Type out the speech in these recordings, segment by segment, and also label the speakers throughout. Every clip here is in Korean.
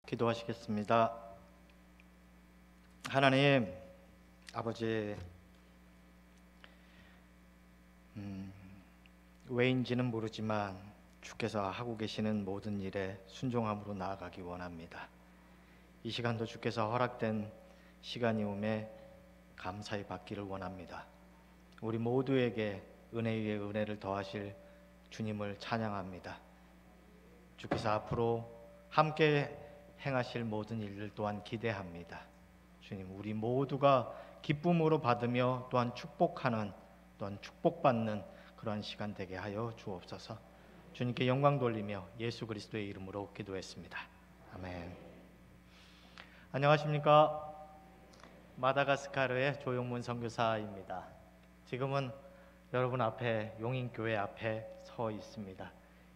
Speaker 1: 기도하시겠습니다. 하나님 아버지, 왜인지는 모르지만 주께서 하고 계시는 모든 일에 순종함으로 나아가기 원합니다. 이 시간도 주께서 허락된 시간이 오매 감사히 받기를 원합니다. 우리 모두에게 은혜 위에 은혜를 더하실 주님을 찬양합니다. 주께서 앞으로 함께 행하실 모든 일들 또한 기대합니다. 주님, 우리 모두가 기쁨으로 받으며 또한 축복하는, 또한 축복받는 그러한 시간 되게 하여 주옵소서. 주님께 영광 돌리며 예수 그리스도의 이름으로 기도했습니다. 아멘. 안녕하십니까? 마다가스카르의 조용문 선교사입니다. 지금은 여러분 앞에, 용인교회 앞에 서 있습니다.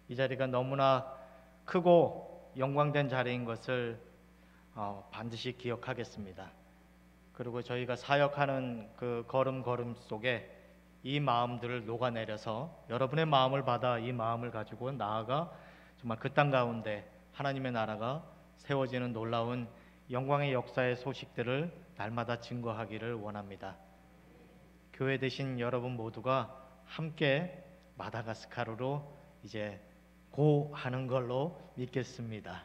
Speaker 1: 이 자리가 너무나 크고 영광된 자리인 것을 반드시 기억하겠습니다. 그리고 저희가 사역하는 그 걸음걸음 속에 이 마음들을 녹아내려서 여러분의 마음을 받아 이 마음을 가지고 나아가 정말 그 땅 가운데 하나님의 나라가 세워지는 놀라운 영광의 역사의 소식들을 날마다 증거하기를 원합니다. 교회 되신 여러분 모두가 함께 마다가스카르로 이제 고하는 걸로 믿겠습니다.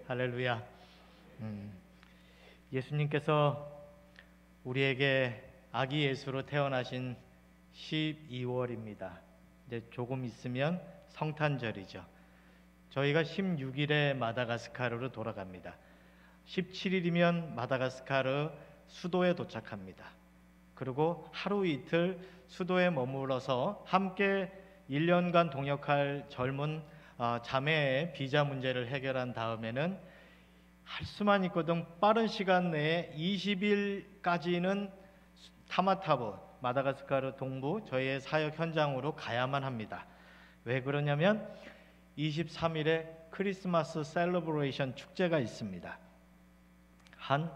Speaker 1: 할렐루야. 예수님께서 우리에게 아기 예수로 태어나신 12월입니다. 이제 조금 있으면 성탄절이죠. 저희가 16일에 마다가스카르로 돌아갑니다. 17일이면 마다가스카르 수도에 도착합니다. 그리고 하루 이틀 수도에 머물러서 함께 1년간 동역할 젊은 자매의 비자 문제를 해결한 다음에는 할 수만 있거든 빠른 시간 내에 20일까지는 타마타브, 마다가스카르 동부 저희의 사역 현장으로 가야만 합니다. 왜 그러냐면 23일에 크리스마스 셀러브레이션 축제가 있습니다. 한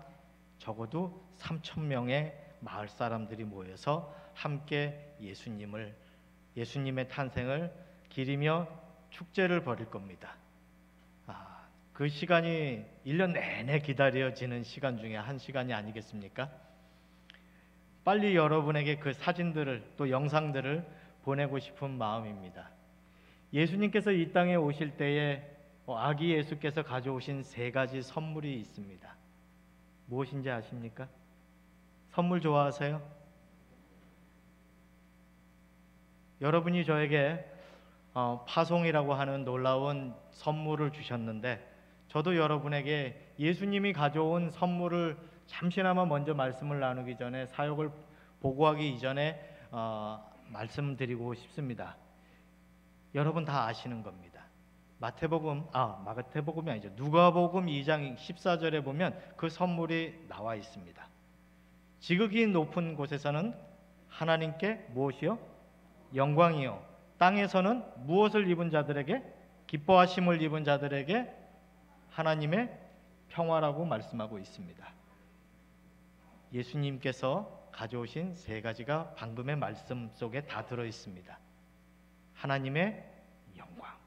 Speaker 1: 적어도 3,000명의 마을 사람들이 모여서 함께 예수님의 탄생을 기리며 축제를 벌일 겁니다. 그 시간이 1년 내내 기다려지는 시간 중에 한 시간이 아니겠습니까? 빨리 여러분에게 그 사진들을 또 영상들을 보내고 싶은 마음입니다. 예수님께서 이 땅에 오실 때에 아기 예수께서 가져오신 3가지 선물이 있습니다. 무엇인지 아십니까? 선물 좋아하세요? 여러분이 저에게 파송이라고 하는 놀라운 선물을 주셨는데 저도 여러분에게 예수님이 가져온 선물을 잠시나마 먼저 말씀을 나누기 전에 사역을 보고하기 이전에 말씀드리고 싶습니다. 여러분 다 아시는 겁니다. 마태복음이 아니죠. 누가복음 2장 14절에 보면 그 선물이 나와 있습니다. 지극히 높은 곳에서는 하나님께 무엇이요? 영광이요. 땅에서는 무엇을 입은 자들에게? 기뻐하심을 입은 자들에게 하나님의 평화라고 말씀하고 있습니다. 예수님께서 가져오신 3가지가 방금의 말씀 속에 다 들어 있습니다. 하나님의 영광.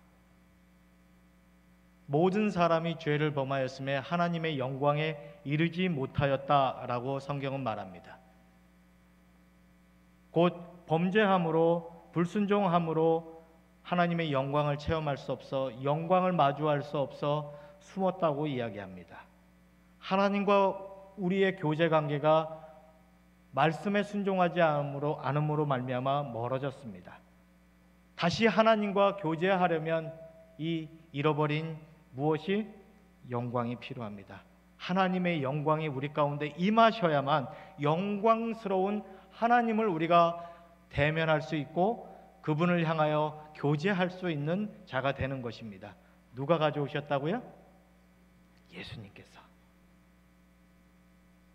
Speaker 1: 모든 사람이 죄를 범하였음에 하나님의 영광에 이르지 못하였다라고 성경은 말합니다. 곧 범죄함으로 불순종함으로 하나님의 영광을 체험할 수 없어 영광을 마주할 수 없어 숨었다고 이야기합니다. 하나님과 우리의 교제 관계가 말씀에 순종하지 않음으로 말미암아 멀어졌습니다. 다시 하나님과 교제하려면 이 잃어버린 무엇이? 영광이 필요합니다. 하나님의 영광이 우리 가운데 임하셔야만 영광스러운 하나님을 우리가 대면할 수 있고 그분을 향하여 교제할 수 있는 자가 되는 것입니다. 누가 가져오셨다고요? 예수님께서.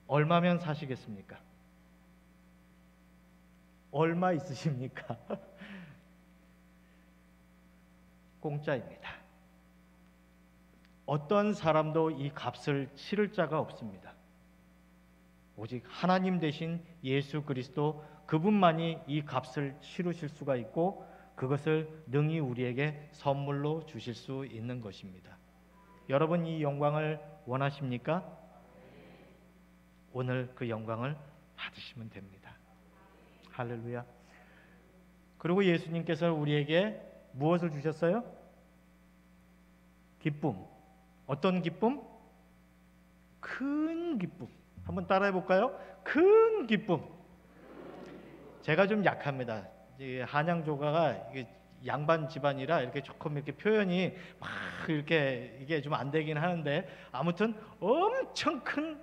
Speaker 1: 얼마면 사시겠습니까? 얼마 있으십니까? 공짜입니다. 어떤 사람도 이 값을 치를 자가 없습니다. 오직 하나님 되신 예수 그리스도 그분만이 이 값을 치르실 수가 있고 그것을 능히 우리에게 선물로 주실 수 있는 것입니다. 여러분 이 영광을 원하십니까? 오늘 그 영광을 받으시면 됩니다. 할렐루야. 그리고 예수님께서 우리에게 무엇을 주셨어요? 기쁨. 어떤 기쁨? 큰 기쁨. 한번 따라해 볼까요? 큰 기쁨. 제가 좀 약합니다. 한양조가가 양반 집안이라 이렇게 조금 이렇게 표현이 막 이렇게 이게 좀 안 되긴 하는데, 아무튼 엄청 큰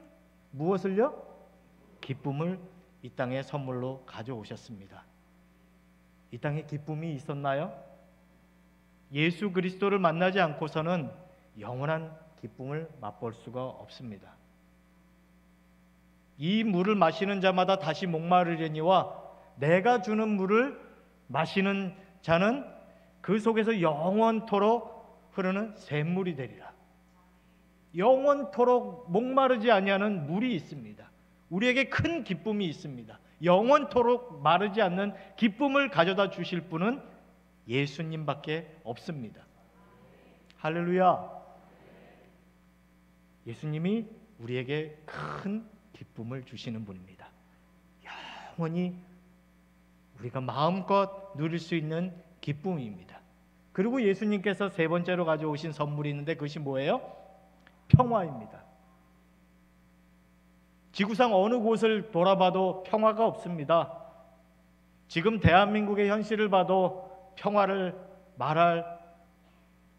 Speaker 1: 무엇을요? 기쁨을 이 땅에 선물로 가져오셨습니다. 이 땅에 기쁨이 있었나요? 예수 그리스도를 만나지 않고서는 영원한 기쁨을 맛볼 수가 없습니다. 이 물을 마시는 자마다 다시 목마르려니와 내가 주는 물을 마시는 자는 그 속에서 영원토록 흐르는 샘물이 되리라. 영원토록 목마르지 아니하는 물이 있습니다. 우리에게 큰 기쁨이 있습니다. 영원토록 마르지 않는 기쁨을 가져다 주실 분은 예수님밖에 없습니다. 할렐루야. 예수님이 우리에게 큰 기쁨을 주시는 분입니다. 영원히 우리가 마음껏 누릴 수 있는 기쁨입니다. 그리고 예수님께서 세 번째로 가져오신 선물이 있는데 그것이 뭐예요? 평화입니다. 지구상 어느 곳을 돌아봐도 평화가 없습니다. 지금 대한민국의 현실을 봐도 평화를 말할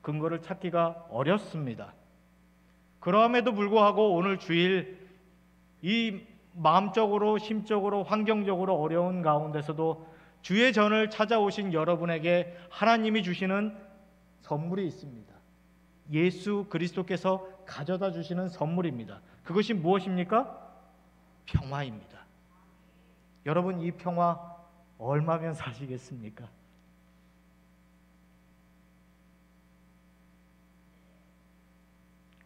Speaker 1: 근거를 찾기가 어렵습니다. 그럼에도 불구하고 오늘 주일 이 마음적으로, 심적으로, 환경적으로 어려운 가운데서도 주의 전을 찾아오신 여러분에게 하나님이 주시는 선물이 있습니다. 예수 그리스도께서 가져다 주시는 선물입니다. 그것이 무엇입니까? 평화입니다. 여러분, 이 평화 얼마면 사시겠습니까?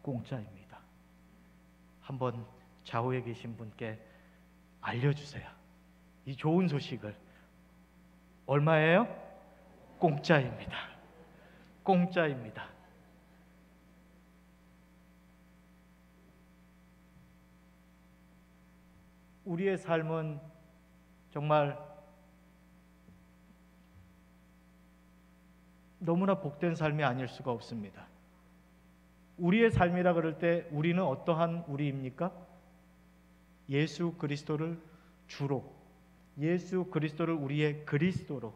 Speaker 1: 공짜입니다. 한번 좌우에 계신 분께 알려주세요. 이 좋은 소식을. 얼마예요? 공짜입니다. 공짜입니다. 우리의 삶은 정말 너무나 복된 삶이 아닐 수가 없습니다. 우리의 삶이라 그럴 때 우리는 어떠한 우리입니까? 예수 그리스도를 주로, 예수 그리스도를 우리의 그리스도로,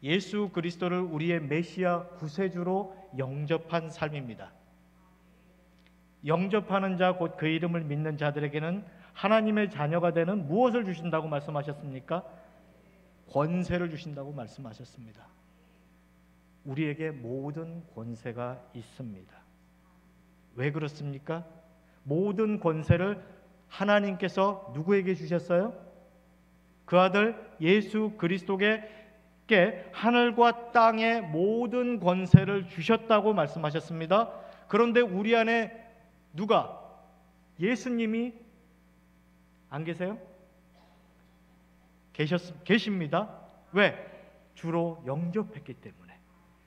Speaker 1: 예수 그리스도를 우리의 메시아 구세주로 영접한 삶입니다. 영접하는 자, 곧 그 이름을 믿는 자들에게는 하나님의 자녀가 되는 무엇을 주신다고 말씀하셨습니까? 권세를 주신다고 말씀하셨습니다. 우리에게 모든 권세가 있습니다. 왜 그렇습니까? 모든 권세를 하나님께서 누구에게 주셨어요? 그 아들 예수 그리스도께 하늘과 땅의 모든 권세를 주셨다고 말씀하셨습니다. 그런데 우리 안에 누가? 예수님이 안 계세요? 계십니다. 왜? 주로 영접했기 때문에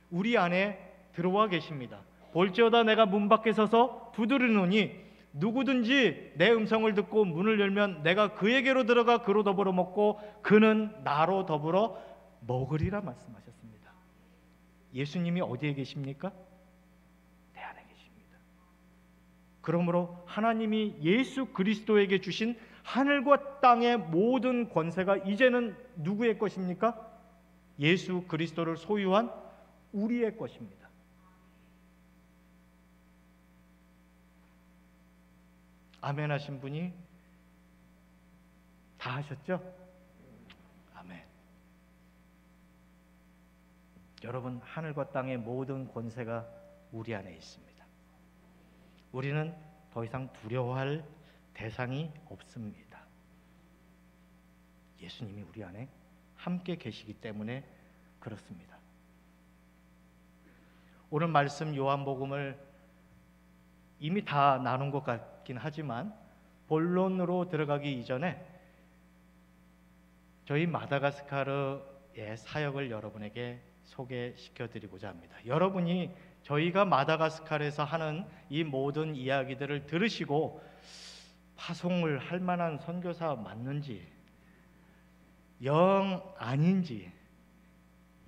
Speaker 1: 우리 안에 들어와 계십니다. 볼지어다 내가 문 밖에 서서 두드리노니 누구든지 내 음성을 듣고 문을 열면 내가 그에게로 들어가 그로 더불어 먹고 그는 나로 더불어 먹으리라 말씀하셨습니다. 예수님이 어디에 계십니까? 내 안에 계십니다. 그러므로 하나님이 예수 그리스도에게 주신 하늘과 땅의 모든 권세가 이제는 누구의 것입니까? 예수 그리스도를 소유한 우리의 것입니다. 아멘 하신 분이 다 하셨죠? 아멘. 여러분, 하늘과 땅의 모든 권세가 우리 안에 있습니다. 우리는 더 이상 두려워할 대상이 없습니다. 예수님이 우리 안에 함께 계시기 때문에 그렇습니다. 오늘 말씀 요한복음을 이미 다 나눈 것 같긴 하지만 본론으로 들어가기 이전에 저희 마다가스카르의 사역을 여러분에게 소개시켜 드리고자 합니다. 여러분이 저희가 마다가스카르에서 하는 이 모든 이야기들을 들으시고 파송을 할 만한 선교사 맞는지, 영 아닌지,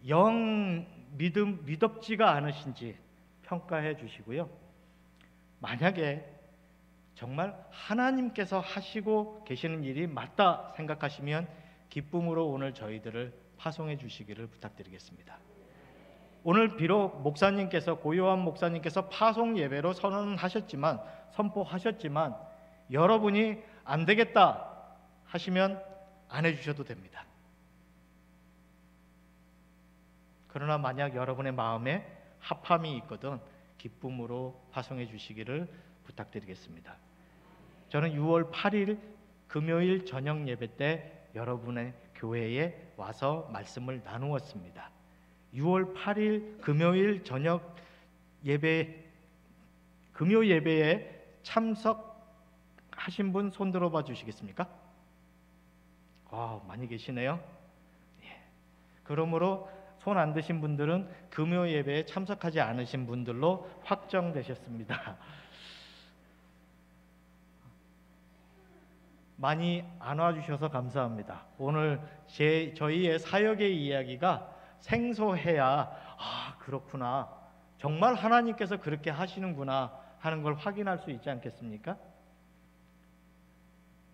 Speaker 1: 영 믿음지가 않으신지 평가해 주시고요. 만약에 정말 하나님께서 하시고 계시는 일이 맞다 생각하시면 기쁨으로 오늘 저희들을 파송해 주시기를 부탁드리겠습니다. 오늘 비록 목사님께서, 고요한 목사님께서 파송 예배로 선포하셨지만 여러분이 안 되겠다 하시면 안 해주셔도 됩니다. 그러나 만약 여러분의 마음에 합함이 있거든 기쁨으로 파송해 주시기를 부탁드리겠습니다. 저는 6월 8일 금요일 저녁 예배 때 여러분의 교회에 와서 말씀을 나누었습니다. 6월 8일 금요일 저녁 예배, 금요 예배에 참석하신 분 손 들어봐 주시겠습니까? 많이 계시네요. 예. 그러므로 손 안 드신 분들은 금요 예배에 참석하지 않으신 분들로 확정되셨습니다. 많이 안 와주셔서 감사합니다. 오늘 저희의 사역의 이야기가 생소해야 그렇구나, 정말 하나님께서 그렇게 하시는구나 하는 걸 확인할 수 있지 않겠습니까?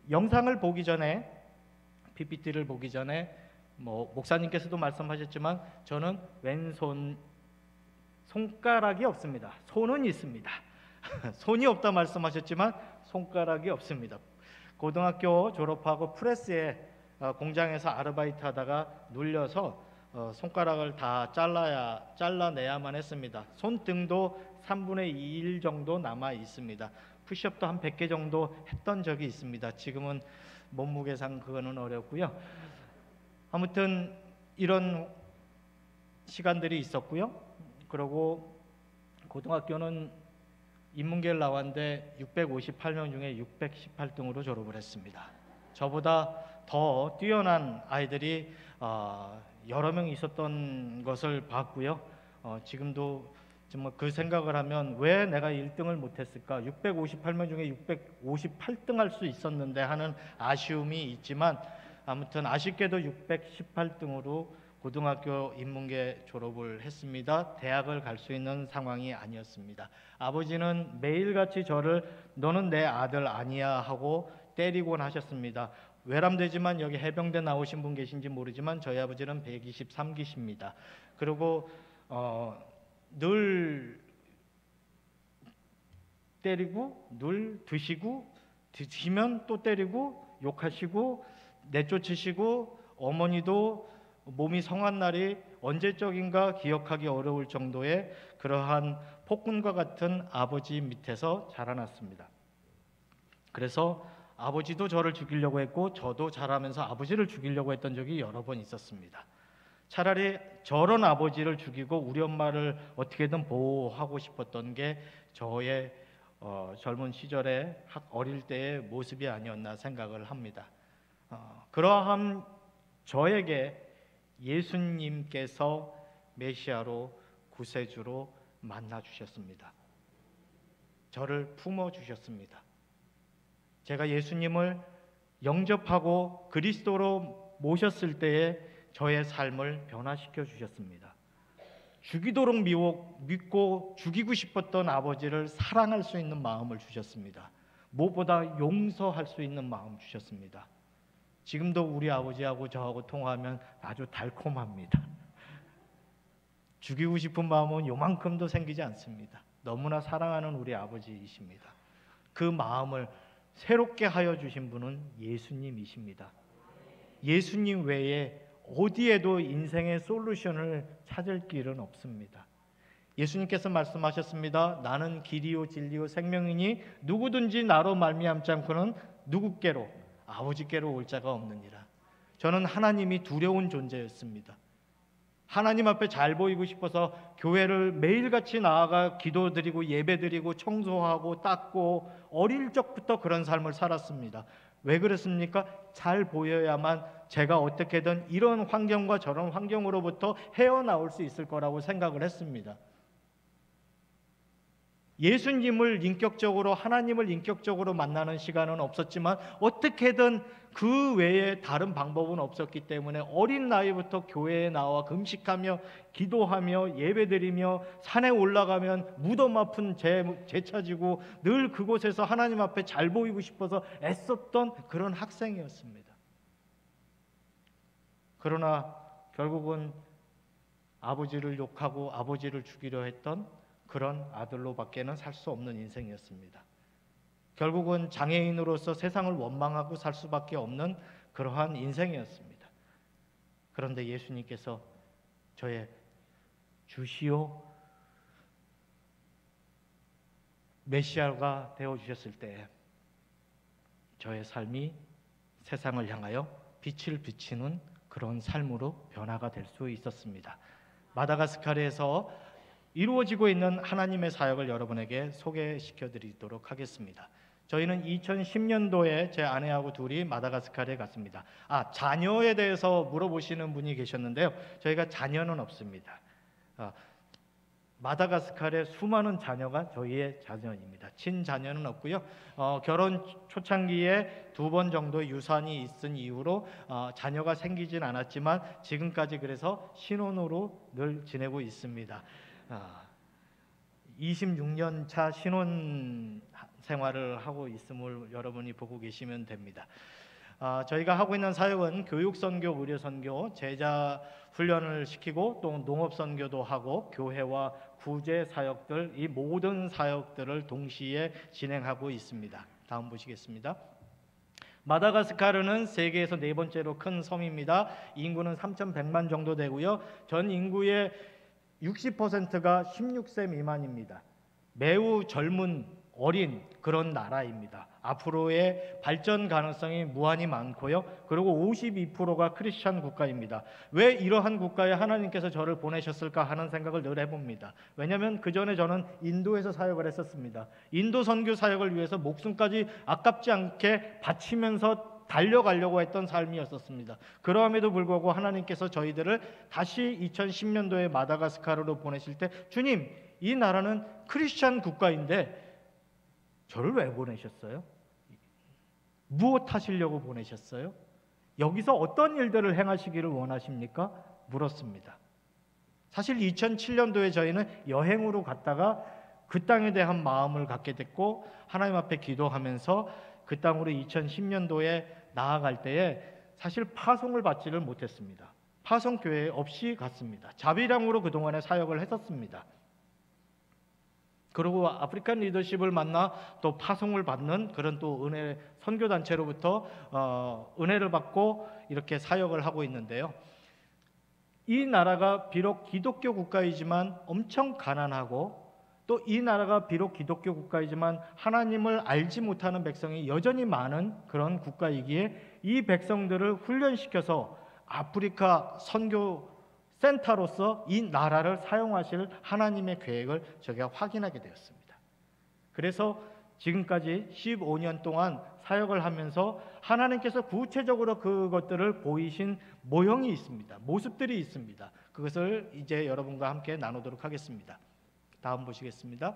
Speaker 1: 영상을 보기 전에, PPT를 보기 전에 목사님께서도 말씀하셨지만 저는 왼손 손가락이 없습니다. 손은 있습니다. 손이 없다 말씀하셨지만 손가락이 없습니다. 고등학교 졸업하고 프레스에 공장에서 아르바이트 하다가 눌려서 손가락을 다 잘라내야만 했습니다. 손등도 3분의 2일 정도 남아 있습니다. 푸시업도 한 100개 정도 했던 적이 있습니다. 지금은 몸무게상 그거는 어렵고요. 아무튼 이런 시간들이 있었고요. 그리고 고등학교는 인문계를 나왔는데 658명 중에 618등으로 졸업을 했습니다. 저보다 더 뛰어난 아이들이 여러 명 있었던 것을 봤고요. 지금도 정말 그 생각을 하면 왜 내가 1등을 못했을까? 658명 중에 658등 할 수 있었는데 하는 아쉬움이 있지만, 아무튼 아쉽게도 618등으로 고등학교 인문계 졸업을 했습니다. 대학을 갈 수 있는 상황이 아니었습니다. 아버지는 매일같이 저를 너는 내 아들 아니야 하고 때리곤 하셨습니다. 외람되지만 여기 해병대 나오신 분 계신지 모르지만 저희 아버지는 123기십니다. 그리고 늘 때리고, 늘 드시면 또 때리고 욕하시고 내쫓으시고, 어머니도 몸이 성한 날이 언제적인가 기억하기 어려울 정도의 그러한 폭군과 같은 아버지 밑에서 자라났습니다. 그래서 아버지도 저를 죽이려고 했고 저도 자라면서 아버지를 죽이려고 했던 적이 여러 번 있었습니다. 차라리 저런 아버지를 죽이고 우리 엄마를 어떻게든 보호하고 싶었던 게 저의 젊은 시절의 어릴 때의 모습이 아니었나 생각을 합니다. 그러한 저에게 예수님께서 메시아로, 구세주로 만나주셨습니다. 저를 품어주셨습니다. 제가 예수님을 영접하고 그리스도로 모셨을 때에 저의 삶을 변화시켜 주셨습니다. 죽이도록 믿고 죽이고 싶었던 아버지를 사랑할 수 있는 마음을 주셨습니다. 무엇보다 용서할 수 있는 마음 주셨습니다. 지금도 우리 아버지하고 저하고 통화하면 아주 달콤합니다. 죽이고 싶은 마음은 요만큼도 생기지 않습니다. 너무나 사랑하는 우리 아버지이십니다. 그 마음을 새롭게 하여 주신 분은 예수님이십니다. 예수님 외에 어디에도 인생의 솔루션을 찾을 길은 없습니다. 예수님께서 말씀하셨습니다. 나는 길이요 진리요 생명이니 누구든지 나로 말미암지 않고는 누구께로, 아버지께로 올 자가 없느니라. 저는 하나님이 두려운 존재였습니다. 하나님 앞에 잘 보이고 싶어서 교회를 매일같이 나아가 기도드리고 예배드리고 청소하고 닦고 어릴 적부터 그런 삶을 살았습니다. 왜 그랬습니까? 잘 보여야만 제가 어떻게든 이런 환경과 저런 환경으로부터 헤어나올 수 있을 거라고 생각을 했습니다. 예수님을 인격적으로, 하나님을 인격적으로 만나는 시간은 없었지만 어떻게든 그 외에 다른 방법은 없었기 때문에 어린 나이부터 교회에 나와 금식하며 기도하며 예배드리며 산에 올라가면 무덤 앞은 재찾이고 늘 그곳에서 하나님 앞에 잘 보이고 싶어서 애썼던 그런 학생이었습니다. 그러나 결국은 아버지를 욕하고 아버지를 죽이려 했던 그런 아들로밖에는 살 수 없는 인생이었습니다. 결국은 장애인으로서 세상을 원망하고 살 수밖에 없는 그러한 인생이었습니다. 그런데 예수님께서 저의 주시오 메시아가 되어주셨을 때 저의 삶이 세상을 향하여 빛을 비치는 그런 삶으로 변화가 될 수 있었습니다. 마다가스카르에서 이루어지고 있는 하나님의 사역을 여러분에게 소개시켜 드리도록 하겠습니다. 저희는 2010년도에 제 아내하고 둘이 마다가스카르에 갔습니다. 자녀에 대해서 물어보시는 분이 계셨는데요. 저희가 자녀는 없습니다. 마다가스카르의 수많은 자녀가 저희의 자녀입니다. 친자녀는 없고요. 결혼 초창기에 2번 정도 유산이 있은 이후로 자녀가 생기진 않았지만 지금까지 그래서 신혼으로 늘 지내고 있습니다. 26년 차 신혼 생활을 하고 있음을 여러분이 보고 계시면 됩니다. 저희가 하고 있는 사역은 교육선교, 의료선교, 제자 훈련을 시키고 또 농업선교도 하고 교회와 구제 사역들, 이 모든 사역들을 동시에 진행하고 있습니다. 다음 보시겠습니다. 마다가스카르는 세계에서 4번째로 큰 섬입니다. 인구는 3,100만 정도 되고요. 전 인구의 60%가 16세 미만입니다. 매우 젊은 어린 그런 나라입니다. 앞으로의 발전 가능성이 무한히 많고요. 그리고 52%가 크리스천 국가입니다. 왜 이러한 국가에 하나님께서 저를 보내셨을까 하는 생각을 늘 해봅니다. 왜냐하면 그 전에 저는 인도에서 사역을 했었습니다. 인도 선교 사역을 위해서 목숨까지 아깝지 않게 바치면서 달려가려고 했던 삶이었었습니다. 그럼에도 불구하고 하나님께서 저희들을 다시 2010년도에 마다가스카르로 보내실 때 주님, 이 나라는 크리스천 국가인데 저를 왜 보내셨어요? 무엇 하시려고 보내셨어요? 여기서 어떤 일들을 행하시기를 원하십니까? 물었습니다. 사실 2007년도에 저희는 여행으로 갔다가 그 땅에 대한 마음을 갖게 됐고 하나님 앞에 기도하면서 그 땅으로 2010년도에 나아갈 때에 사실 파송을 받지를 못했습니다. 파송교회 없이 갔습니다. 자비량으로 그동안에 사역을 했었습니다. 그리고 아프리칸 리더십을 만나 또 파송을 받는 그런 또 은혜 선교단체로부터 은혜를 받고 이렇게 사역을 하고 있는데요. 이 나라가 비록 기독교 국가이지만 엄청 가난하고 또 이 나라가 비록 기독교 국가이지만 하나님을 알지 못하는 백성이 여전히 많은 그런 국가이기에 이 백성들을 훈련시켜서 아프리카 선교 센터로서 이 나라를 사용하실 하나님의 계획을 저희가 확인하게 되었습니다. 그래서 지금까지 15년 동안 사역을 하면서 하나님께서 구체적으로 그것들을 보이신 모형이 있습니다. 모습들이 있습니다. 그것을 이제 여러분과 함께 나누도록 하겠습니다. 다음 보시겠습니다.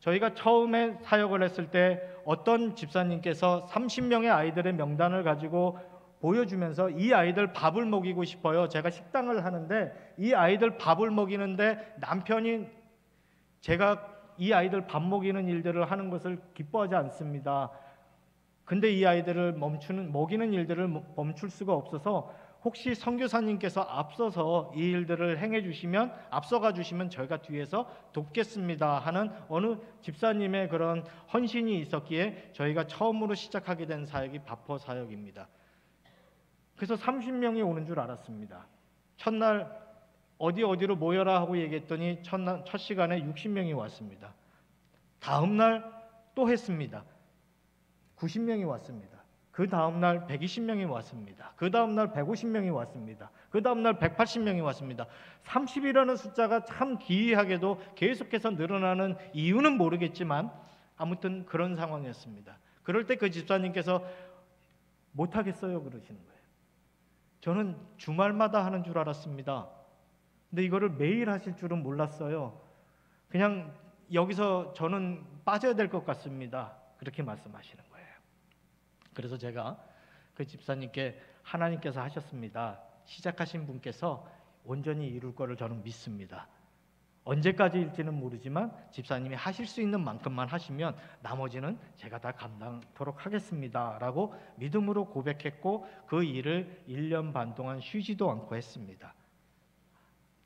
Speaker 1: 저희가 처음에 사역을 했을 때 어떤 집사님께서 30명의 아이들의 명단을 가지고 보여주면서 이 아이들 밥을 먹이고 싶어요. 제가 식당을 하는데 이 아이들 밥을 먹이는데 남편이 제가 이 아이들 밥 먹이는 일들을 하는 것을 기뻐하지 않습니다. 근데 이 아이들을 먹이는 일들을 멈출 수가 없어서 혹시 선교사님께서 앞서서 이 일들을 행해 주시면 앞서가 주시면 저희가 뒤에서 돕겠습니다 하는 어느 집사님의 그런 헌신이 있었기에 저희가 처음으로 시작하게 된 사역이 바퍼 사역입니다. 그래서 30명이 오는 줄 알았습니다. 첫날 어디로 모여라 하고 얘기했더니 첫 시간에 60명이 왔습니다. 다음 날 또 했습니다. 90명이 왔습니다. 그 다음 날 120명이 왔습니다. 그 다음 날 150명이 왔습니다. 그 다음 날 180명이 왔습니다. 30이라는 숫자가 참 기이하게도 계속해서 늘어나는 이유는 모르겠지만 아무튼 그런 상황이었습니다. 그럴 때 그 집사님께서 못하겠어요 그러시는 거예요. 저는 주말마다 하는 줄 알았습니다. 근데 이거를 매일 하실 줄은 몰랐어요. 그냥 여기서 저는 빠져야 될 것 같습니다. 그렇게 말씀하시는 거예요. 그래서 제가 그 집사님께 하나님께서 하셨습니다. 시작하신 분께서 온전히 이룰 거를 저는 믿습니다. 언제까지일지는 모르지만 집사님이 하실 수 있는 만큼만 하시면 나머지는 제가 다 감당토록 하겠습니다 라고 믿음으로 고백했고, 그 일을 1년 반 동안 쉬지도 않고 했습니다.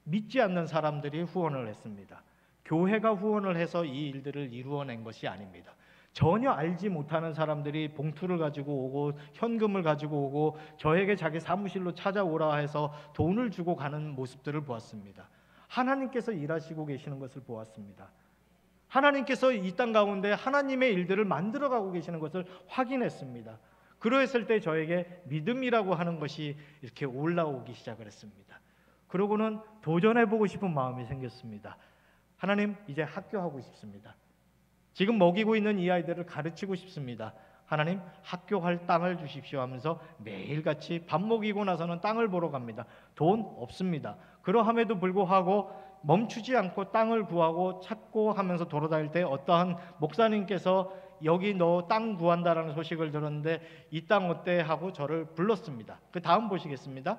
Speaker 1: 믿지 않는 사람들이 후원을 했습니다. 교회가 후원을 해서 이 일들을 이루어낸 것이 아닙니다. 전혀 알지 못하는 사람들이 봉투를 가지고 오고 현금을 가지고 오고 저에게 자기 사무실로 찾아오라 해서 돈을 주고 가는 모습들을 보았습니다. 하나님께서 일하시고 계시는 것을 보았습니다. 하나님께서 이 땅 가운데 하나님의 일들을 만들어가고 계시는 것을 확인했습니다. 그러했을 때 저에게 믿음이라고 하는 것이 이렇게 올라오기 시작을 했습니다. 그러고는 도전해보고 싶은 마음이 생겼습니다. 하나님, 이제 학교하고 싶습니다. 지금 먹이고 있는 이 아이들을 가르치고 싶습니다. 하나님, 학교할 땅을 주십시오 하면서 매일같이 밥 먹이고 나서는 땅을 보러 갑니다. 돈 없습니다. 그러함에도 불구하고 멈추지 않고 땅을 구하고 찾고 하면서 돌아다닐 때 어떠한 목사님께서 여기 너 땅 구한다라는 소식을 들었는데 이 땅 어때 하고 저를 불렀습니다. 그 다음 보시겠습니다.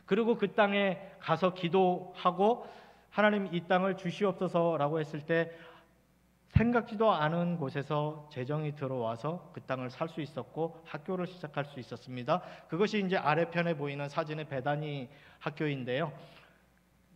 Speaker 1: 그리고 그 땅에 가서 기도하고 하나님 이 땅을 주시옵소서라고 했을 때 생각지도 않은 곳에서 재정이 들어와서 그 땅을 살 수 있었고 학교를 시작할 수 있었습니다. 그것이 이제 아래편에 보이는 사진의 베다니 학교인데요.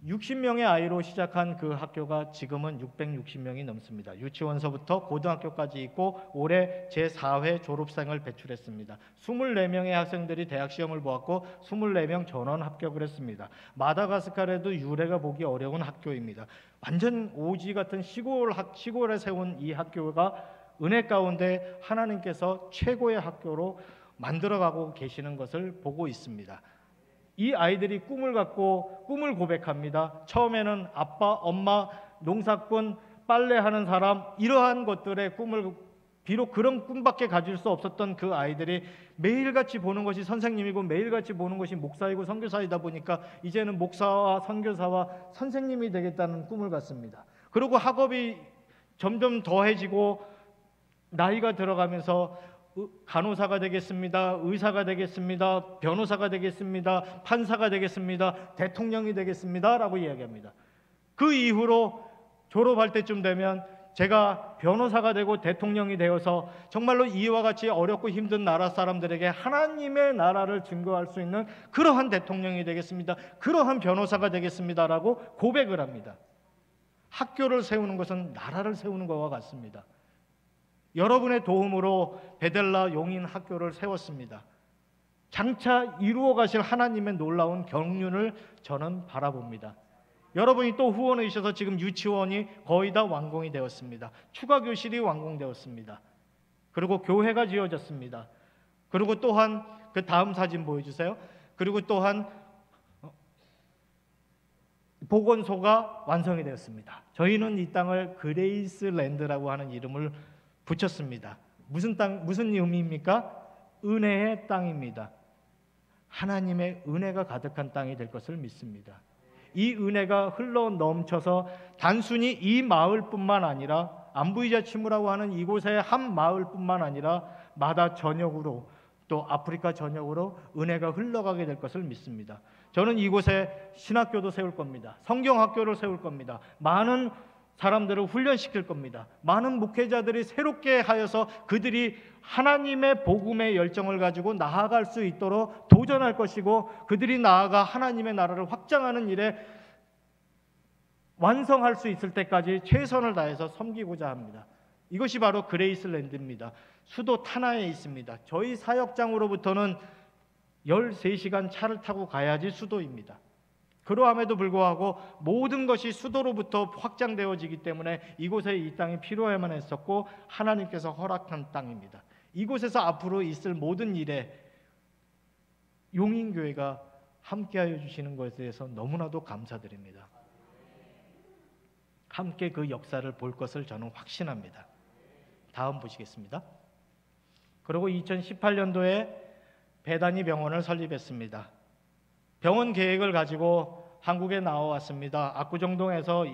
Speaker 1: 60명의 아이로 시작한 그 학교가 지금은 660명이 넘습니다. 유치원서부터 고등학교까지 있고 올해 제4회 졸업생을 배출했습니다. 24명의 학생들이 대학 시험을 보았고 24명 전원 합격을 했습니다. 마다가스카르에도 유래가 보기 어려운 학교입니다. 완전 오지 같은 시골에 세운 이 학교가 은혜 가운데 하나님께서 최고의 학교로 만들어가고 계시는 것을 보고 있습니다. 이 아이들이 꿈을 갖고 꿈을 고백합니다. 처음에는 아빠, 엄마, 농사꾼, 빨래하는 사람, 이러한 것들의 꿈을, 비록 그런 꿈밖에 가질 수 없었던 그 아이들이 매일같이 보는 것이 선생님이고 매일같이 보는 것이 목사이고 선교사이다 보니까 이제는 목사와 선교사와 선생님이 되겠다는 꿈을 갖습니다. 그리고 학업이 점점 더해지고 나이가 들어가면서 간호사가 되겠습니다. 의사가 되겠습니다. 변호사가 되겠습니다. 판사가 되겠습니다. 대통령이 되겠습니다 라고 이야기합니다. 그 이후로 졸업할 때쯤 되면 제가 변호사가 되고 대통령이 되어서 정말로 이와 같이 어렵고 힘든 나라 사람들에게 하나님의 나라를 증거할 수 있는 그러한 대통령이 되겠습니다. 그러한 변호사가 되겠습니다 라고 고백을 합니다. 학교를 세우는 것은 나라를 세우는 것과 같습니다. 여러분의 도움으로 베델라 용인 학교를 세웠습니다. 장차 이루어 가실 하나님의 놀라운 경륜을 저는 바라봅니다. 여러분이 또 후원해 주셔서 지금 유치원이 거의 다 완공이 되었습니다. 추가 교실이 완공되었습니다. 그리고 교회가 지어졌습니다. 그리고 또한 그 다음 사진 보여주세요. 그리고 또한 보건소가 완성이 되었습니다. 저희는 이 땅을 그레이스랜드라고 하는 이름을 붙였습니다. 무슨 땅, 무슨 의미입니까? 은혜의 땅입니다. 하나님의 은혜가 가득한 땅이 될 것을 믿습니다. 이 은혜가 흘러 넘쳐서 단순히 이 마을뿐만 아니라 안부이자 치무라고 하는 이곳의 한 마을뿐만 아니라 마다 전역으로 또 아프리카 전역으로 은혜가 흘러가게 될 것을 믿습니다. 저는 이곳에 신학교도 세울 겁니다. 성경학교를 세울 겁니다. 많은 사람들을 훈련시킬 겁니다. 많은 목회자들이 새롭게 하여서 그들이 하나님의 복음의 열정을 가지고 나아갈 수 있도록 도전할 것이고 그들이 나아가 하나님의 나라를 확장하는 일에 완성할 수 있을 때까지 최선을 다해서 섬기고자 합니다. 이것이 바로 그레이스랜드입니다. 수도 타나에 있습니다. 저희 사역장으로부터는 13시간 차를 타고 가야지 수도입니다. 그러함에도 불구하고 모든 것이 수도로부터 확장되어지기 때문에 이곳에 이 땅이 필요해야만 했었고 하나님께서 허락한 땅입니다. 이곳에서 앞으로 있을 모든 일에 용인교회가 함께하여 주시는 것에 대해서 너무나도 감사드립니다. 함께 그 역사를 볼 것을 저는 확신합니다. 다음 보시겠습니다. 그리고 2018년도에 베다니 병원을 설립했습니다. 병원 계획을 가지고 한국에 나와왔습니다. 압구정동에서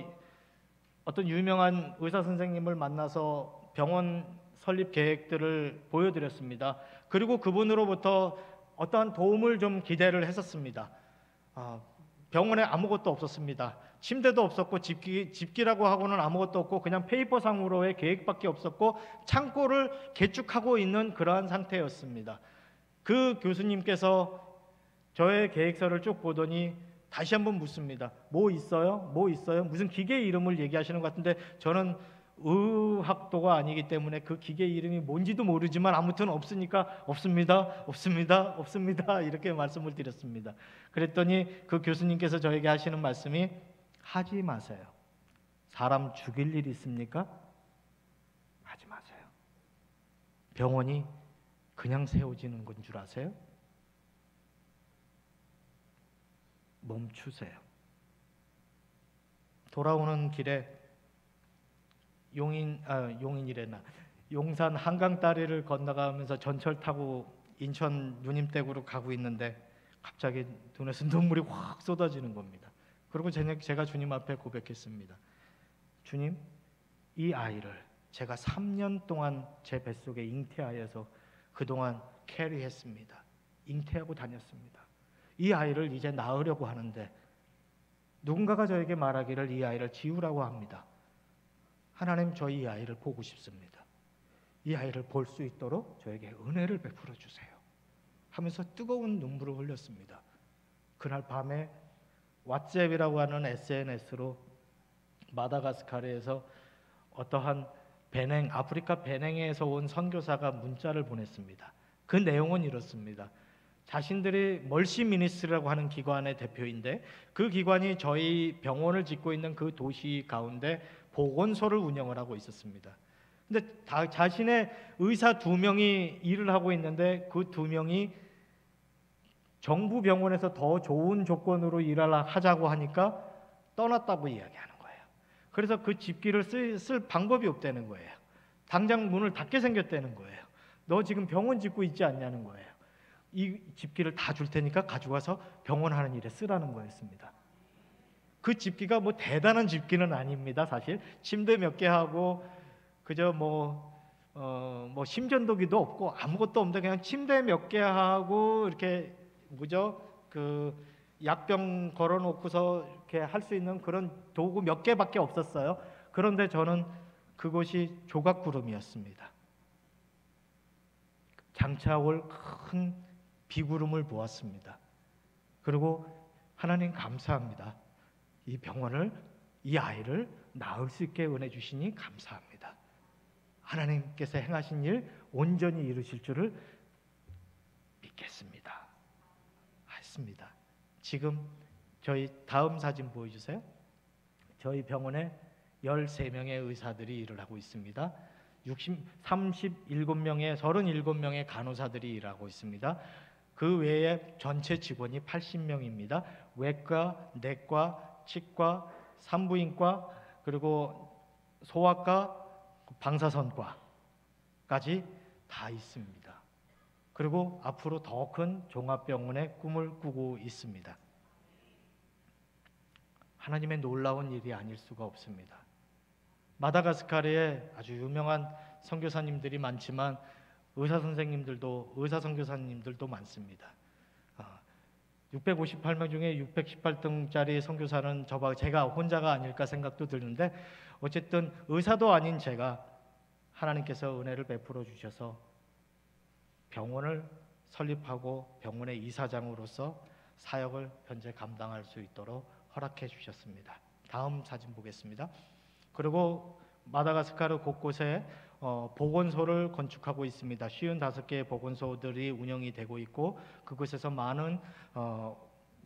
Speaker 1: 어떤 유명한 의사 선생님을 만나서 병원 설립 계획들을 보여드렸습니다. 그리고 그분으로부터 어떠한 도움을 좀 기대를 했었습니다. 병원에 아무것도 없었습니다. 침대도 없었고 집기라고 하고는 아무것도 없고 그냥 페이퍼상으로의 계획밖에 없었고 창고를 개축하고 있는 그러한 상태였습니다. 그 교수님께서 저의 계획서를 쭉 보더니 다시 한번 묻습니다. 뭐 있어요? 뭐 있어요? 무슨 기계 이름을 얘기하시는 것 같은데 저는 의학도가 아니기 때문에 그 기계 이름이 뭔지도 모르지만 아무튼 없으니까 없습니다. 없습니다. 없습니다. 이렇게 말씀을 드렸습니다. 그랬더니 그 교수님께서 저에게 하시는 말씀이 하지 마세요. 사람 죽일 일 있습니까? 하지 마세요. 병원이 그냥 세워지는 건 줄 아세요? 멈추세요. 돌아오는 길에 용산 한강 다리를 건너가면서 전철 타고 인천 누님댁으로 가고 있는데 갑자기 눈에서 눈물이 확 쏟아지는 겁니다. 그리고 제가 주님 앞에 고백했습니다. 주님, 이 아이를 제가 3년 동안 제 뱃속에 잉태하여서 그동안 캐리했습니다. 잉태하고 다녔습니다. 이 아이를 이제 낳으려고 하는데 누군가가 저에게 말하기를 이 아이를 지우라고 합니다. 하나님, 저희 이 아이를 보고 싶습니다. 이 아이를 볼 수 있도록 저에게 은혜를 베풀어 주세요 하면서 뜨거운 눈물을 흘렸습니다. 그날 밤에 왓츠앱이라고 하는 SNS로 마다가스카르에서 어떠한 아프리카 베냉에서 온 선교사가 문자를 보냈습니다. 그 내용은 이렇습니다. 자신들이 멀시 미니스트리라고 하는 기관의 대표인데 그 기관이 저희 병원을 짓고 있는 그 도시 가운데 보건소를 운영을 하고 있었습니다. 근데 자신의 의사 2명이 일을 하고 있는데 그 2명이 정부 병원에서 더 좋은 조건으로 하자고 하니까 떠났다고 이야기하는 거예요. 그래서 그 집기를 쓸 방법이 없다는 거예요. 당장 문을 닫게 생겼다는 거예요. 너 지금 병원 짓고 있지 않냐는 거예요. 이 집기를 다 줄 테니까 가져가서 병원 하는 일에 쓰라는 거였습니다. 그 집기가 뭐 대단한 집기는 아닙니다. 사실 침대 몇 개 하고 그저 뭐 심전도기도 없고 아무것도 없는데 그냥 침대 몇 개 하고 이렇게 그 약병 걸어놓고서 이렇게 할 수 있는 그런 도구 몇 개밖에 없었어요. 그런데 저는 그것이 조각구름이었습니다. 장차올 큰 비구름을 보았습니다. 그리고 하나님 감사합니다. 이 병원을, 이 아이를 낳을 수 있게 은혜 주시니 감사합니다. 하나님께서 행하신 일 온전히 이루실 줄을 믿겠습니다. 했습니다. 지금 저희 다음 사진 보여주세요. 저희 병원에 13명의 의사들이 일을 하고 있습니다. 37명의 간호사들이 일하고 있습니다. 그 외에 전체 직원이 80명입니다. 외과, 내과, 치과, 산부인과, 그리고 소아과, 방사선과까지 다 있습니다. 그리고 앞으로 더 큰 종합병원의 꿈을 꾸고 있습니다. 하나님의 놀라운 일이 아닐 수가 없습니다. 마다가스카르에 아주 유명한 선교사님들이 많지만 의사 선교사님들도 많습니다. 658명 중에 618등짜리 선교사는 제가 혼자가 아닐까 생각도 드는데 어쨌든 의사도 아닌 제가 하나님께서 은혜를 베풀어 주셔서 병원을 설립하고 병원의 이사장으로서 사역을 현재 감당할 수 있도록 허락해 주셨습니다. 다음 사진 보겠습니다. 그리고 마다가스카르 곳곳에 보건소를 건축하고 있습니다. 55개의 보건소들이 운영이 되고 있고 그곳에서 많은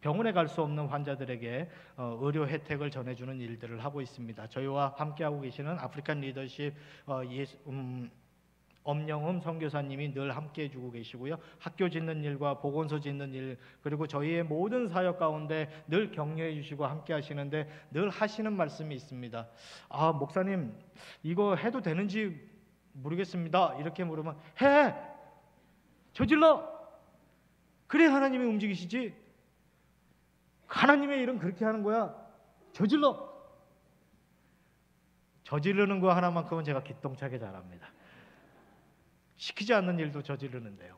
Speaker 1: 병원에 갈 수 없는 환자들에게 의료 혜택을 전해주는 일들을 하고 있습니다. 저희와 함께하고 계시는 아프리칸 리더십 엄영흠 선교사님이 늘 함께해 주고 계시고요. 학교 짓는 일과 보건소 짓는 일, 그리고 저희의 모든 사역 가운데 늘 격려해 주시고 함께 하시는데 늘 하시는 말씀이 있습니다. 목사님 이거 해도 되는지 모르겠습니다. 이렇게 물으면 해! 저질러! 그래 하나님이 움직이시지. 하나님의 일은 그렇게 하는 거야. 저질러! 저지르는 거 하나만큼은 제가 기똥차게 잘합니다. 시키지 않는 일도 저지르는데요.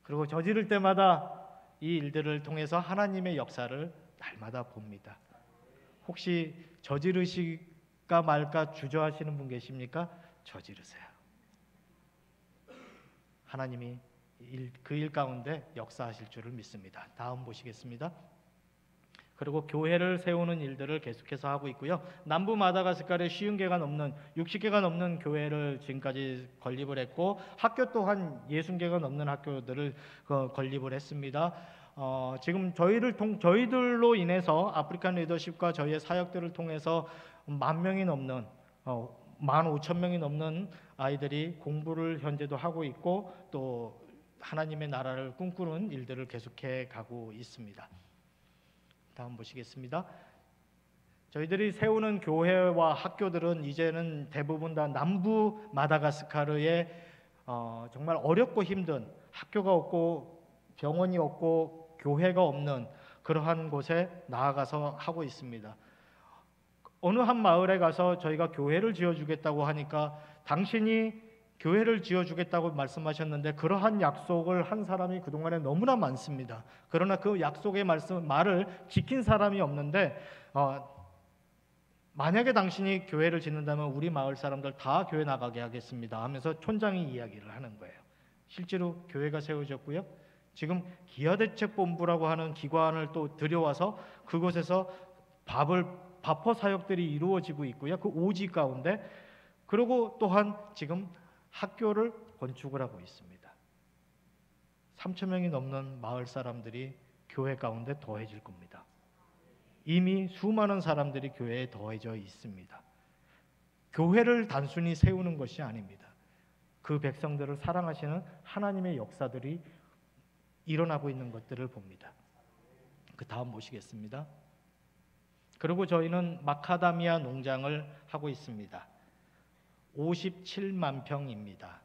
Speaker 1: 그리고 저지를 때마다 이 일들을 통해서 하나님의 역사를 날마다 봅니다. 혹시 저지르실까 말까 주저하시는 분 계십니까? 저지르세요. 하나님이 그 일 가운데 역사하실 줄을 믿습니다. 다음 보시겠습니다. 그리고 교회를 세우는 일들을 계속해서 하고 있고요. 남부 마다가스카르에 50개가 넘는 60개가 넘는 교회를 지금까지 건립을 했고, 학교 또한 60개가 넘는 학교들을 건립을 했습니다. 지금 저희들로 인해서 아프리칸 리더십과 저희의 사역들을 통해서 10,000명이 넘는 15,000명이 넘는 아이들이 공부를 현재도 하고 있고, 또 하나님의 나라를 꿈꾸는 일들을 계속해 가고 있습니다. 다음 보시겠습니다. 저희들이 세우는 교회와 학교들은 이제는 대부분 다 남부 마다가스카르에 정말 어렵고 힘든, 학교가 없고 병원이 없고 교회가 없는 그러한 곳에 나아가서 하고 있습니다. 어느 한 마을에 가서 저희가 교회를 지어주겠다고 하니까 당신이 교회를 지어주겠다고 말씀하셨는데 그러한 약속을 한 사람이 그동안에 너무나 많습니다. 그러나 그 약속의 말을 지킨 사람이 없는데, 만약에 당신이 교회를 짓는다면 우리 마을 사람들 다 교회 나가게 하겠습니다 하면서 촌장이 이야기를 하는 거예요. 실제로 교회가 세워졌고요. 지금 기아대책본부라고 하는 기관을 또 들여와서 그곳에서 밥퍼 사역들이 이루어지고 있고요. 그 오지 가운데, 그리고 또한 지금 학교를 건축을 하고 있습니다. 3,000명이 넘는 마을 사람들이 교회 가운데 더해질 겁니다. 이미 수많은 사람들이 교회에 더해져 있습니다. 교회를 단순히 세우는 것이 아닙니다. 그 백성들을 사랑하시는 하나님의 역사들이 일어나고 있는 것들을 봅니다. 그 다음 보시겠습니다. 그리고 저희는 마카다미아 농장을 하고 있습니다. 57만 평입니다.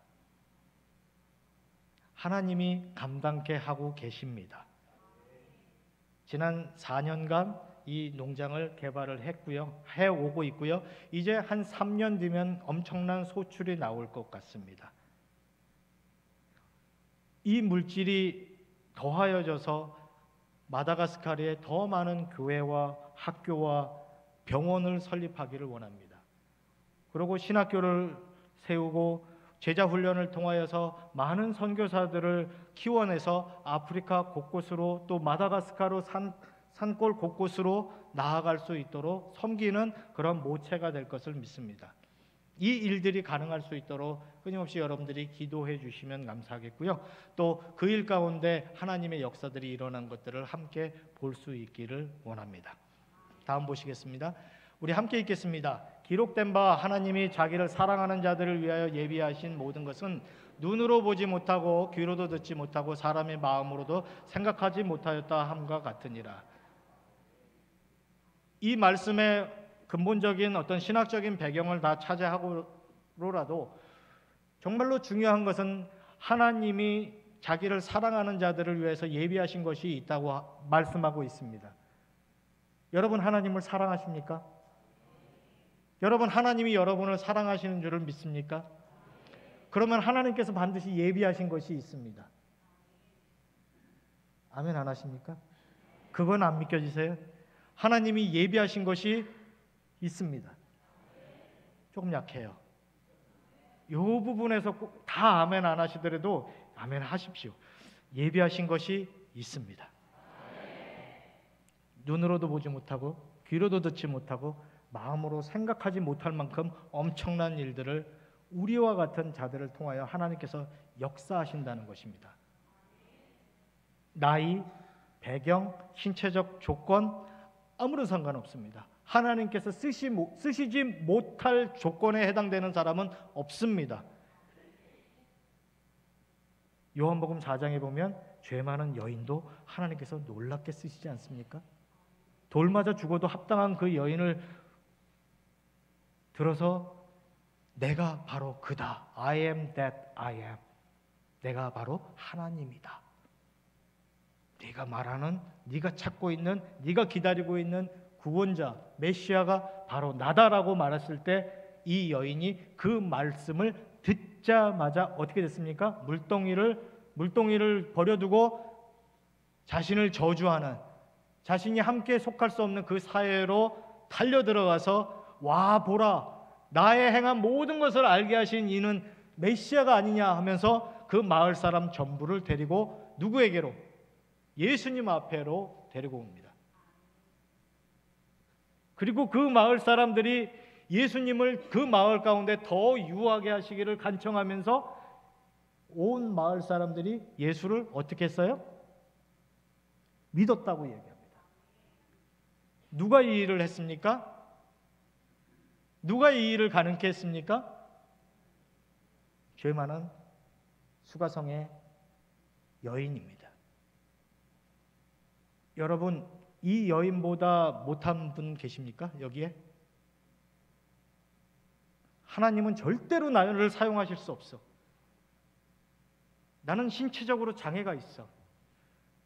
Speaker 1: 하나님이 감당케 하고 계십니다. 지난 4년간 이 농장을 개발을 해오고 있고요. 이제 한 3년 뒤면 엄청난 소출이 나올 것 같습니다. 이 물질이 더하여져서 마다가스카르에 더 많은 교회와 학교와 병원을 설립하기를 원합니다. 그리고 신학교를 세우고 제자 훈련을 통하여서 많은 선교사들을 키워내서 아프리카 곳곳으로, 또 마다가스카르 산골 곳곳으로 나아갈 수 있도록 섬기는 그런 모체가 될 것을 믿습니다. 이 일들이 가능할 수 있도록 끊임없이 여러분들이 기도해 주시면 감사하겠고요. 또 그 일 가운데 하나님의 역사들이 일어난 것들을 함께 볼 수 있기를 원합니다. 다음 보시겠습니다. 우리 함께 읽겠습니다. 기록된 바 하나님이 자기를 사랑하는 자들을 위하여 예비하신 모든 것은 눈으로 보지 못하고 귀로도 듣지 못하고 사람의 마음으로도 생각하지 못하였다 함과 같으니라. 이 말씀의 근본적인 어떤 신학적인 배경을 다 차지하고라도 정말로 중요한 것은 하나님이 자기를 사랑하는 자들을 위해서 예비하신 것이 있다고 말씀하고 있습니다. 여러분, 하나님을 사랑하십니까? 여러분, 하나님이 여러분을 사랑하시는 줄을 믿습니까? 그러면 하나님께서 반드시 예비하신 것이 있습니다. 아멘 안 하십니까? 그건 안 믿겨지세요? 하나님이 예비하신 것이 있습니다. 조금 약해요. 이 부분에서 꼭 다 아멘 안 하시더라도 아멘 하십시오. 예비하신 것이 있습니다. 눈으로도 보지 못하고 귀로도 듣지 못하고 마음으로 생각하지 못할 만큼 엄청난 일들을 우리와 같은 자들을 통하여 하나님께서 역사하신다는 것입니다. 나이, 배경, 신체적 조건 아무런 상관없습니다. 하나님께서 쓰시지 못할 조건에 해당되는 사람은 없습니다. 요한복음 4장에 보면 죄 많은 여인도 하나님께서 놀랍게 쓰시지 않습니까? 돌 맞아 죽어도 합당한 그 여인을 들어서 내가 바로 그다. I am that I am. 내가 바로 하나님이다. 네가 말하는, 네가 찾고 있는, 네가 기다리고 있는
Speaker 2: 구원자, 메시아가 바로 나다라고 말했을 때 이 여인이 그 말씀을 듣자마자 어떻게 됐습니까? 물동이를 버려두고 자신을 저주하는, 자신이 함께 속할 수 없는 그 사회로 달려들어가서 와 보라, 나의 행한 모든 것을 알게 하신 이는 메시아가 아니냐 하면서 그 마을 사람 전부를 데리고 누구에게로? 예수님 앞에로 데리고 옵니다. 그리고 그 마을 사람들이 예수님을 그 마을 가운데 더 유하게 하시기를 간청하면서 온 마을 사람들이 예수를 어떻게 했어요? 믿었다고 얘기합니다. 누가 이 일을 했습니까? 누가 이 일을 가능케 했습니까? 죄 많은 수가성의 여인입니다. 여러분, 이 여인보다 못한 분 계십니까? 여기에? 하나님은 절대로 나를 사용하실 수 없어. 나는 신체적으로 장애가 있어.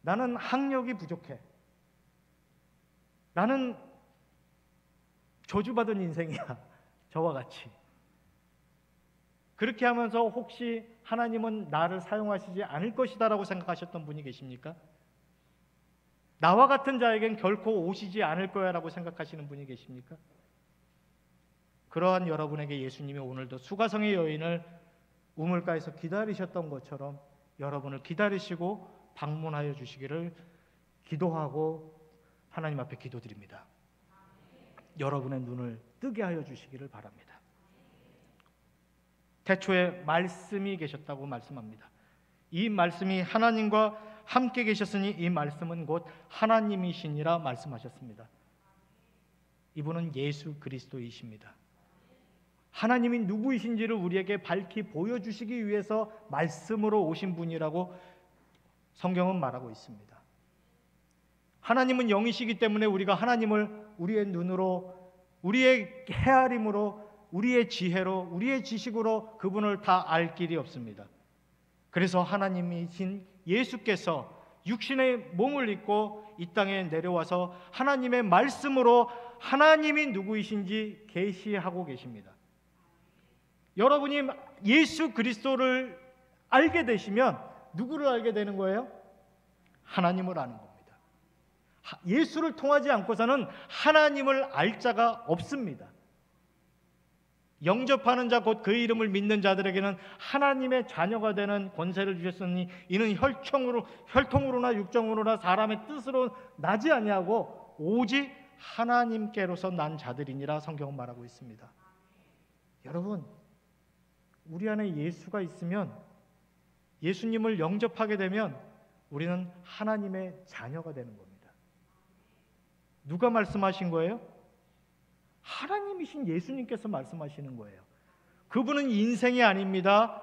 Speaker 2: 나는 학력이 부족해. 나는 저주받은 인생이야. 저와 같이. 그렇게 하면서 혹시 하나님은 나를 사용하시지 않을 것이다라고 생각하셨던 분이 계십니까? 나와 같은 자에겐 결코 오시지 않을 거야라고 생각하시는 분이 계십니까? 그러한 여러분에게 예수님이 오늘도 수가성의 여인을 우물가에서 기다리셨던 것처럼 여러분을 기다리시고 방문하여 주시기를 기도하고 하나님 앞에 기도드립니다. 여러분의 눈을 뜨게 하여 주시기를 바랍니다. 태초에 말씀이 계셨다고 말씀합니다. 이 말씀이 하나님과 함께 계셨으니 이 말씀은 곧 하나님이시니라 말씀하셨습니다. 이분은 예수 그리스도이십니다. 하나님이 누구이신지를 우리에게 밝히 보여주시기 위해서 말씀으로 오신 분이라고 성경은 말하고 있습니다. 하나님은 영이시기 때문에 우리가 하나님을 우리의 눈으로, 우리의 헤아림으로, 우리의 지혜로, 우리의 지식으로 그분을 다 알 길이 없습니다. 그래서 하나님이신 예수께서 육신의 몸을 입고 이 땅에 내려와서 하나님의 말씀으로 하나님이 누구이신지 계시하고 계십니다. 여러분이 예수 그리스도를 알게 되시면 누구를 알게 되는 거예요? 하나님을 아는 겁니다. 예수를 통하지 않고서는 하나님을 알 자가 없습니다. 영접하는 자 곧 그 이름을 믿는 자들에게는 하나님의 자녀가 되는 권세를 주셨으니 이는 혈통으로나 육정으로나 사람의 뜻으로 나지 아니하고 오직 하나님께로서 난 자들이니라 성경은 말하고 있습니다. 여러분, 우리 안에 예수가 있으면, 예수님을 영접하게 되면 우리는 하나님의 자녀가 되는 겁니다. 누가 말씀하신 거예요? 하나님이신 예수님께서 말씀하시는 거예요. 그분은 인생이 아닙니다.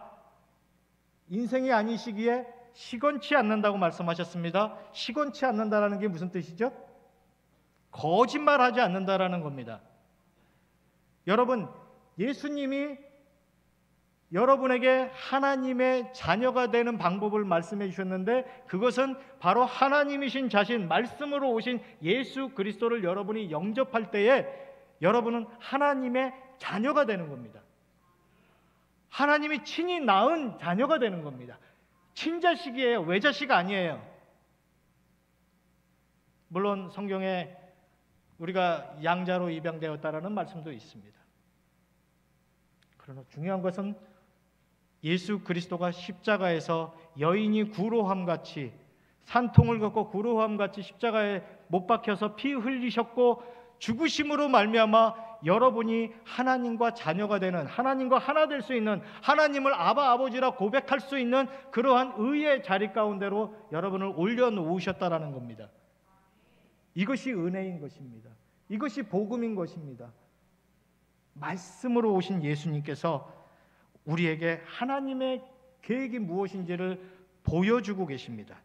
Speaker 2: 인생이 아니시기에 시건치 않는다고 말씀하셨습니다. 시건치 않는다라는 게 무슨 뜻이죠? 거짓말하지 않는다라는 겁니다. 여러분, 예수님이 여러분에게 하나님의 자녀가 되는 방법을 말씀해 주셨는데 그것은 바로 하나님이신 자신, 말씀으로 오신 예수 그리스도를 여러분이 영접할 때에 여러분은 하나님의 자녀가 되는 겁니다. 하나님이 친히 낳은 자녀가 되는 겁니다. 친자식이에요. 외자식 아니에요. 물론 성경에 우리가 양자로 입양되었다라는 말씀도 있습니다. 그러나 중요한 것은 예수 그리스도가 십자가에서 여인이 구로함같이, 산통을 걷고 구로함같이 십자가에 못 박혀서 피 흘리셨고 죽으심으로 말미암아 여러분이 하나님과 자녀가 되는, 하나님과 하나 될 수 있는, 하나님을 아바 아버지라 고백할 수 있는 그러한 의의 자리 가운데로 여러분을 올려놓으셨다라는 겁니다. 이것이 은혜인 것입니다. 이것이 복음인 것입니다. 말씀으로 오신 예수님께서 우리에게 하나님의 계획이 무엇인지를 보여주고 계십니다.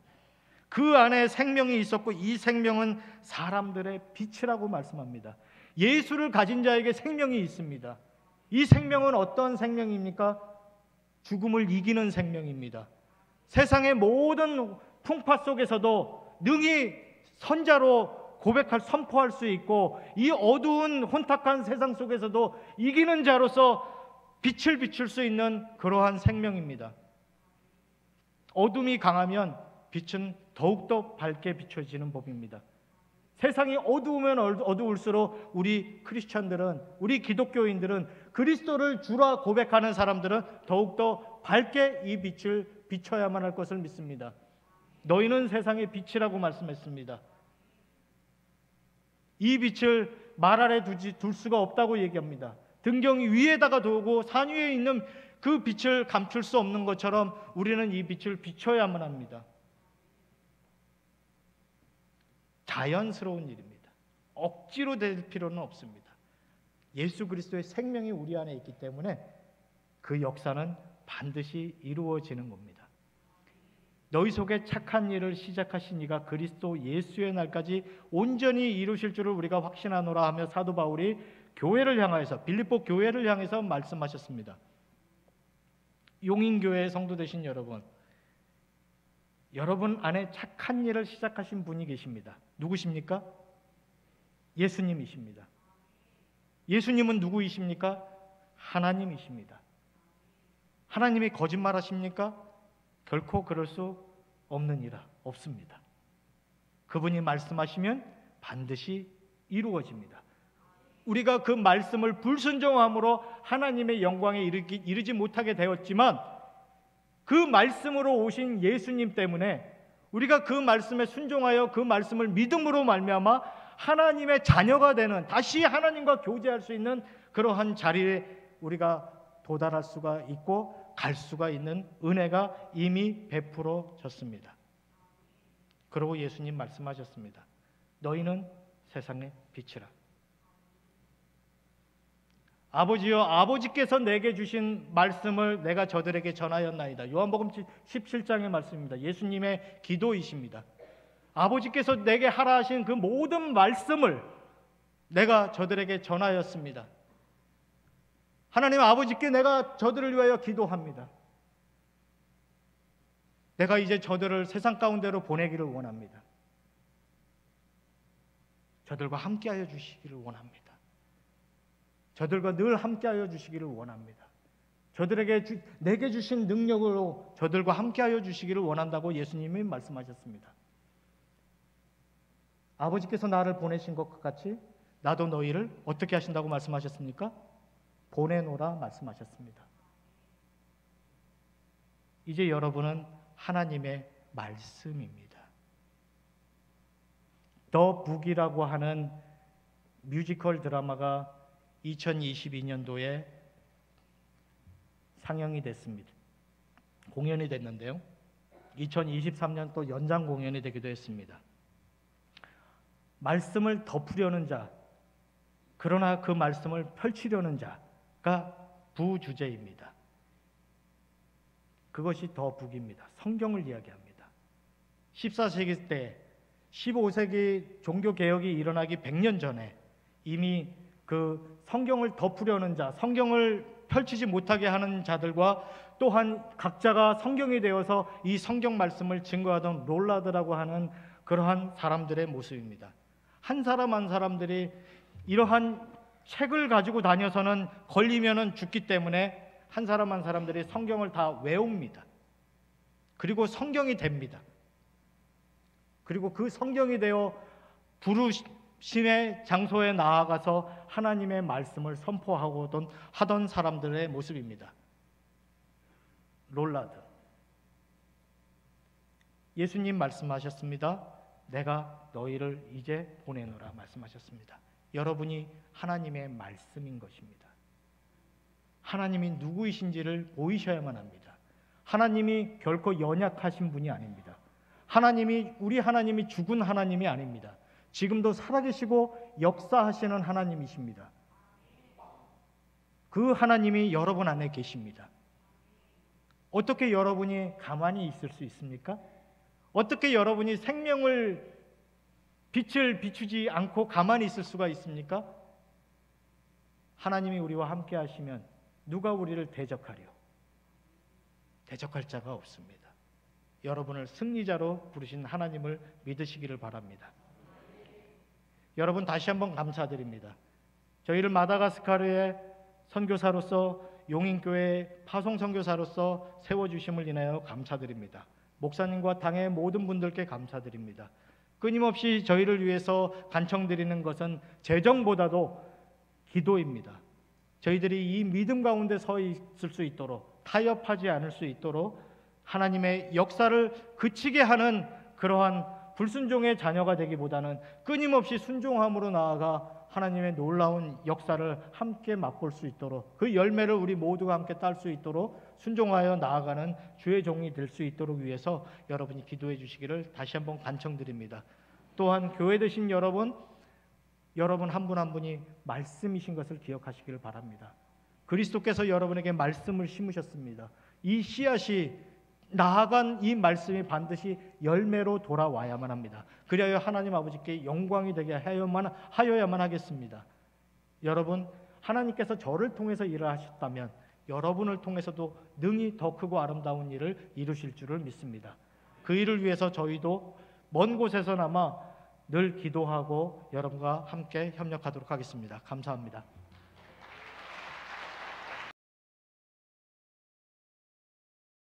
Speaker 2: 그 안에 생명이 있었고 이 생명은 사람들의 빛이라고 말씀합니다. 예수를 가진 자에게 생명이 있습니다. 이 생명은 어떤 생명입니까? 죽음을 이기는 생명입니다. 세상의 모든 풍파 속에서도 능히 선자로 선포할 수 있고 이 어두운 혼탁한 세상 속에서도 이기는 자로서 빛을 비출 수 있는 그러한 생명입니다. 어둠이 강하면 빛은 더욱더 밝게 비춰지는 법입니다. 세상이 어두우면 어두울수록 우리 크리스찬들은, 우리 기독교인들은, 그리스도를 주라 고백하는 사람들은 더욱더 밝게 이 빛을 비춰야만 할 것을 믿습니다. 너희는 세상의 빛이라고 말씀했습니다. 이 빛을 말 아래 둘 수가 없다고 얘기합니다. 등경 위에다가 두고 산 위에 있는 그 빛을 감출 수 없는 것처럼 우리는 이 빛을 비춰야만 합니다. 자연스러운 일입니다. 억지로 될 필요는 없습니다. 예수 그리스도의 생명이 우리 안에 있기 때문에 그 역사는 반드시 이루어지는 겁니다. 너희 속에 착한 일을 시작하신 이가 그리스도 예수의 날까지 온전히 이루실 줄을 우리가 확신하노라 하며 사도 바울이 교회를 향하여서, 빌립보 교회를 향해서 말씀하셨습니다. 용인교회의 성도 되신 여러분, 여러분 안에 착한 일을 시작하신 분이 계십니다. 누구십니까? 예수님이십니다. 예수님은 누구이십니까? 하나님이십니다. 하나님이 거짓말하십니까? 결코 그럴 수 없느니라. 없습니다. 그분이 말씀하시면 반드시 이루어집니다. 우리가 그 말씀을 불순종함으로 하나님의 영광에 이르지 못하게 되었지만 그 말씀으로 오신 예수님 때문에 우리가 그 말씀에 순종하여 그 말씀을 믿음으로 말미암아 하나님의 자녀가 되는, 다시 하나님과 교제할 수 있는 그러한 자리에 우리가 도달할 수가 있고 갈 수가 있는 은혜가 이미 베풀어졌습니다. 그러고 예수님 말씀하셨습니다. 너희는 세상의 빛이라. 아버지여, 아버지께서 내게 주신 말씀을 내가 저들에게 전하였나이다. 요한복음 17장의 말씀입니다. 예수님의 기도이십니다. 아버지께서 내게 하라 하신 그 모든 말씀을 내가 저들에게 전하였습니다. 하나님 아버지께 내가 저들을 위하여 기도합니다. 내가 이제 저들을 세상 가운데로 보내기를 원합니다. 저들과 함께하여 주시기를 원합니다. 저들과 늘 함께하여 주시기를 원합니다. 저들에게 내게 주신 능력으로 저들과 함께하여 주시기를 원한다고 예수님이 말씀하셨습니다. 아버지께서 나를 보내신 것 같이 나도 너희를 어떻게 하신다고 말씀하셨습니까? 보내노라 말씀하셨습니다. 이제 여러분은 하나님의 말씀입니다. 더 북이라고 하는 뮤지컬 드라마가 2022년도에 상영이 됐습니다. 공연이 됐는데요. 2023년 또 연장 공연이 되기도 했습니다. 말씀을 덮으려는 자, 그러나 그 말씀을 펼치려는 자가 부주제입니다. 그것이 더 북입니다. 성경을 이야기합니다. 14세기 때 15세기 종교개혁이 일어나기 100년 전에 이미 그 성경을 덮으려는 자, 성경을 펼치지 못하게 하는 자들과 또한 각자가 성경이 되어서 이 성경 말씀을 증거하던 롤라드라고 하는 그러한 사람들의 모습입니다. 한 사람 한 사람들이 이러한 책을 가지고 다녀서는 걸리면은 죽기 때문에 한 사람 한 사람들이 성경을 다 외웁니다. 그리고 성경이 됩니다. 그리고 그 성경이 되어 부르심의 장소에 나아가서 하나님의 말씀을 선포하고 하던 사람들의 모습입니다. 롤라드. 예수님 말씀하셨습니다. 내가 너희를 이제 보내노라 말씀하셨습니다. 여러분이 하나님의 말씀인 것입니다. 하나님이 누구이신지를 보이셔야만 합니다. 하나님이 결코 연약하신 분이 아닙니다. 우리 하나님이 죽은 하나님이 아닙니다. 지금도 살아계시고 역사하시는 하나님이십니다. 그 하나님이 여러분 안에 계십니다. 어떻게 여러분이 가만히 있을 수 있습니까? 어떻게 여러분이 빛을 비추지 않고 가만히 있을 수가 있습니까? 하나님이 우리와 함께 하시면 누가 우리를 대적하려? 대적할 자가 없습니다. 여러분을 승리자로 부르신 하나님을 믿으시기를 바랍니다. 여러분 다시 한번 감사드립니다. 저희를 마다가스카르의 선교사로서 용인교회 파송 선교사로서 세워주심을 인하여 감사드립니다. 목사님과 당의 모든 분들께 감사드립니다. 끊임없이 저희를 위해서 간청드리는 것은 재정보다도 기도입니다. 저희들이 이 믿음 가운데 서 있을 수 있도록, 타협하지 않을 수 있도록 하나님의 역사를 그치게 하는 그러한 불순종의 자녀가 되기보다는 끊임없이 순종함으로 나아가 하나님의 놀라운 역사를 함께 맛볼 수 있도록, 그 열매를 우리 모두가 함께 딸 수 있도록 순종하여 나아가는 주의 종이 될 수 있도록 위해서 여러분이 기도해 주시기를 다시 한번 간청드립니다. 또한 교회 되신 여러분 한 분 한 분이 말씀이신 것을 기억하시기를 바랍니다. 그리스도께서 여러분에게 말씀을 심으셨습니다. 이 씨앗이 나아간 이 말씀이 반드시 열매로 돌아와야만 합니다. 그리하여 하나님 아버지께 영광이 되게 하여야만 하겠습니다. 여러분, 하나님께서 저를 통해서 일을 하셨다면 여러분을 통해서도 능히 더 크고 아름다운 일을 이루실 줄을 믿습니다. 그 일을 위해서 저희도 먼 곳에서나마 늘 기도하고 여러분과 함께 협력하도록 하겠습니다. 감사합니다.